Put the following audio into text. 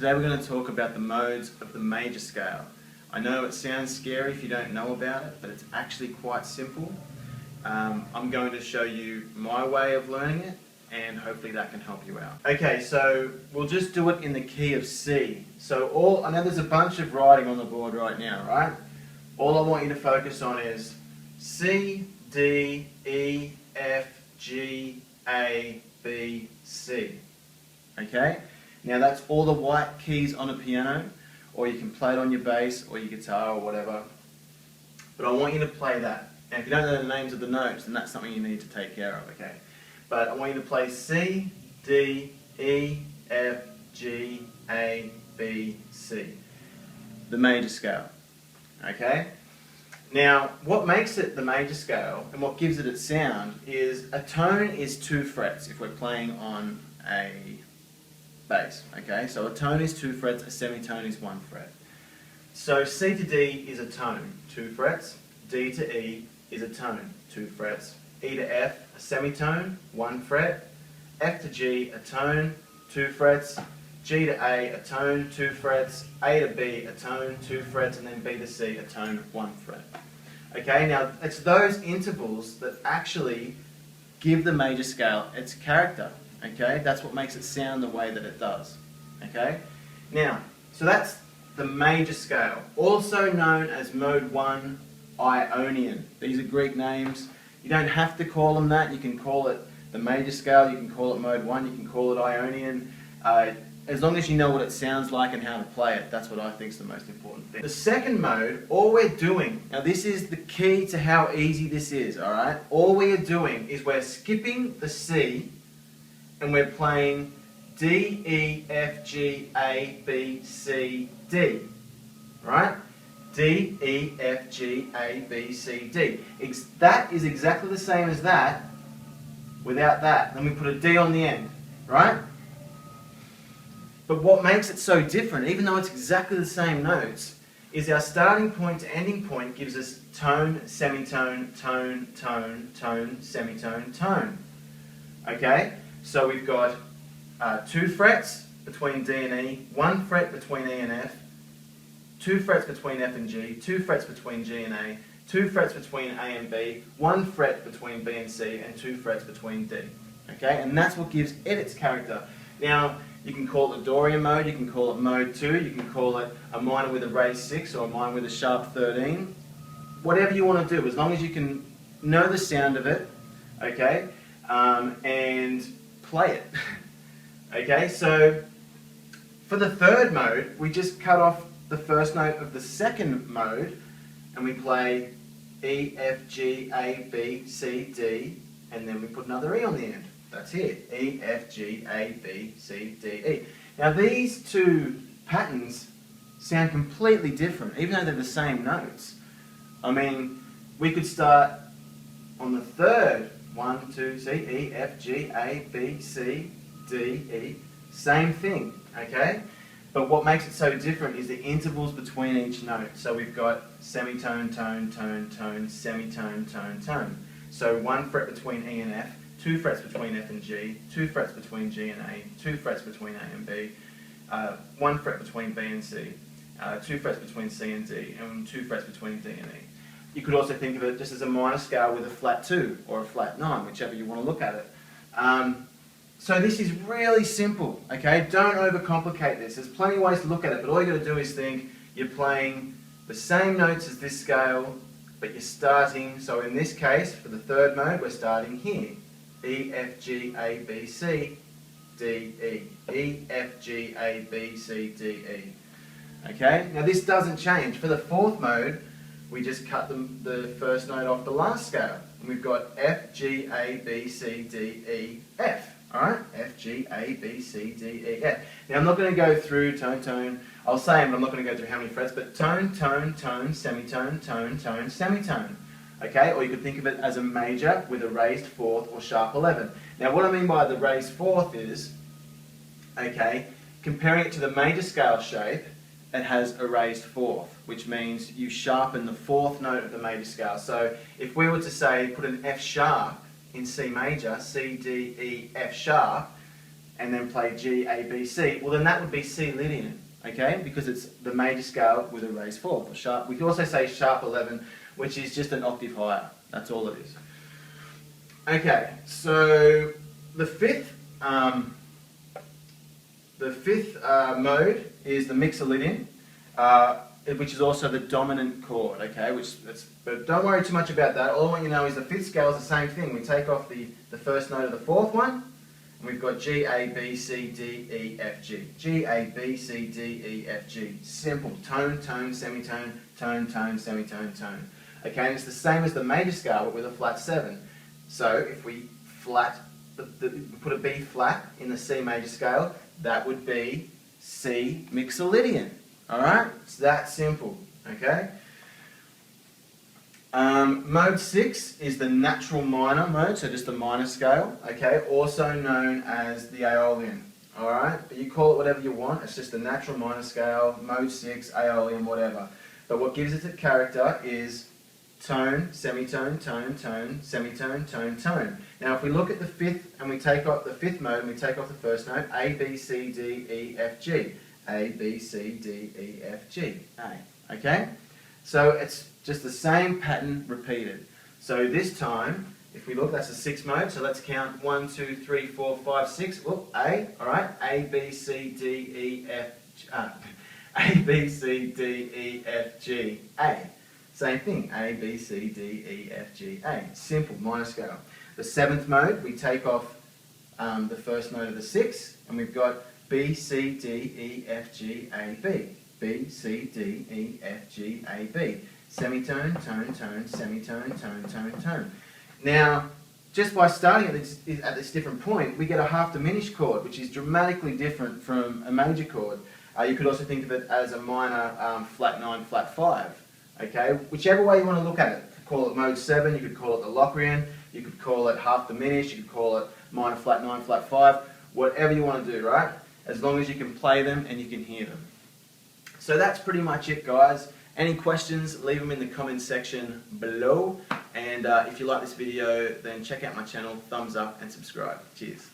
Today we're going to talk about the modes of the major scale. I know it sounds scary if you don't know about it, but it's actually quite simple. I'm going to show you my way of learning it, and hopefully that can help you out. Okay, so we'll just do it in the key of C. So I know there's a bunch of writing on the board right now, right? All I want you to focus on is C, D, E, F, G, A, B, C. Okay? Now that's all the white keys on a piano, or you can play it on your bass or your guitar or whatever. But I want you to play that. Now if you don't know the names of the notes, then that's something you need to take care of, okay? But I want you to play C, D, E, F, G, A, B, C. The major scale. Okay? Now, what makes it the major scale and what gives it its sound is a tone is 2 frets if we're playing on a bass. Okay? So a tone is 2 frets, a semitone is 1 fret. So C to D is a tone, 2 frets. D to E is a tone, 2 frets. E to F, a semitone, 1 fret. F to G, a tone, 2 frets. G to A, a tone, 2 frets. A to B, a tone, 2 frets. And then B to C, a tone, 1 fret. Okay, now it's those intervals that actually give the major scale its character. Okay, that's what makes it sound the way that it does. Okay, now, so that's the major scale, also known as mode 1 Ionian. These are Greek names. You don't have to call them that. You can call it the major scale, you can call it mode 1, you can call it Ionian. As long as you know what it sounds like and how to play it, that's what I think is the most important thing. The second mode, all we're doing, now this is the key to how easy this is, alright? All we are doing is we're skipping the C and we're playing D, E, F, G, A, B, C, D. Right? D, E, F, G, A, B, C, D. That is exactly the same as that without that. Then we put a D on the end. Right? But what makes it so different, even though it's exactly the same notes, is our starting point to ending point gives us tone, semitone, tone, tone, tone, semitone, tone. Okay? So we've got 2 frets between D and E, 1 fret between E and F, 2 frets between F and G, 2 frets between G and A, 2 frets between A and B, 1 fret between B and C, and 2 frets between D. Okay? And that's what gives it its character. Now, you can call it Dorian mode, you can call it mode 2, you can call it a minor with a raised 6 or a minor with a sharp 13. Whatever you want to do, as long as you can know the sound of it, okay, and play it. Okay, so for the third mode, we just cut off the first note of the second mode and we play E, F, G, A, B, C, D, and then we put another E on the end. That's it. E, F, G, A, B, C, D, E. Now these two patterns sound completely different, even though they're the same notes. I mean, we could start on the third. 1, 2, C, E, F, G, A, B, C, D, E. Same thing, okay? But what makes it so different is the intervals between each note. So we've got semitone, tone, tone, tone, semitone, tone, tone. So 1 fret between E and F, 2 frets between F and G, 2 frets between G and A, 2 frets between A and B, 1 fret between B and C, 2 frets between C and D, and 2 frets between D and E. You could also think of it just as a minor scale with a flat 2 or a flat 9, whichever you want to look at it. So this is really simple, okay? Don't overcomplicate this. There's plenty of ways to look at it, but all you got to do is think you're playing the same notes as this scale, but you're starting, so in this case, for the third mode, we're starting here. E, F, G, A, B, C, D, E. E, F, G, A, B, C, D, E. Okay? Now this doesn't change. For the fourth mode, we just cut the first note off the last scale. And we've got F, G, A, B, C, D, E, F. Alright? F, G, A, B, C, D, E, F. Now I'm not going to go through tone, tone. I'll say them, but I'm not going to go through how many frets, but tone, tone, tone, semitone, tone, tone, semitone. Okay? Or you could think of it as a major with a raised 4th or sharp 11. Now what I mean by the raised 4th is, okay, comparing it to the major scale shape, it has a raised 4th, which means you sharpen the 4th note of the major scale. So if we were to say put an F sharp in C major, C, D, E, F sharp, and then play G, A, B, C, well then that would be C Lydian, okay? Because it's the major scale with a raised fourth, or sharp. We could also say sharp 11, which is just an octave higher. That's all it is. Okay, so the fifth mode is the Mixolydian, which is also the dominant chord, okay? But don't worry too much about that. All I want you to know is the fifth scale is the same thing. We take off the first note of the fourth one, and we've got G, A, B, C, D, E, F, G. G, A, B, C, D, E, F, G. Simple. Tone, tone, semitone, tone, tone, semitone, tone. Okay, and it's the same as the major scale, but with a flat 7. So if we put a B flat in the C major scale, that would be C Mixolydian. Alright? It's that simple. Okay? Mode 6 is the natural minor mode, so just the minor scale, okay? Also known as the Aeolian. Alright? But you call it whatever you want, it's just the natural minor scale, mode 6, Aeolian, whatever. But what gives it a character is tone, semitone, tone, tone, semitone, tone, tone. Now if we look at the fifth and we take off the fifth mode and we take off the first note, A, B, C, D, E, F, G. A, B, C, D, E, F, G. A. Okay? So it's just the same pattern repeated. So this time, if we look, that's the sixth mode, so let's count 1, 2, 3, 4, 5, 6. Look, A, alright? A, B, C, D, E, F, A, B, C, D, E, F, G, A. Same thing, A, B, C, D, E, F, G, A. Simple, minor scale. The seventh mode, we take off the first note of the sixth, and we've got B, C, D, E, F, G, A, B. B, C, D, E, F, G, A, B. Semitone, tone, tone, semitone, tone, tone, tone. Now, just by starting at this different point, we get a half diminished chord, which is dramatically different from a major chord. You could also think of it as a minor flat 9, flat 5. Okay, whichever way you want to look at it. You could call it mode 7, you could call it the Locrian, you could call it half diminished, you could call it minor flat 9, flat 5, whatever you want to do, right? As long as you can play them and you can hear them. So that's pretty much it, guys. Any questions, leave them in the comments section below. And if you like this video, then check out my channel, thumbs up and subscribe. Cheers.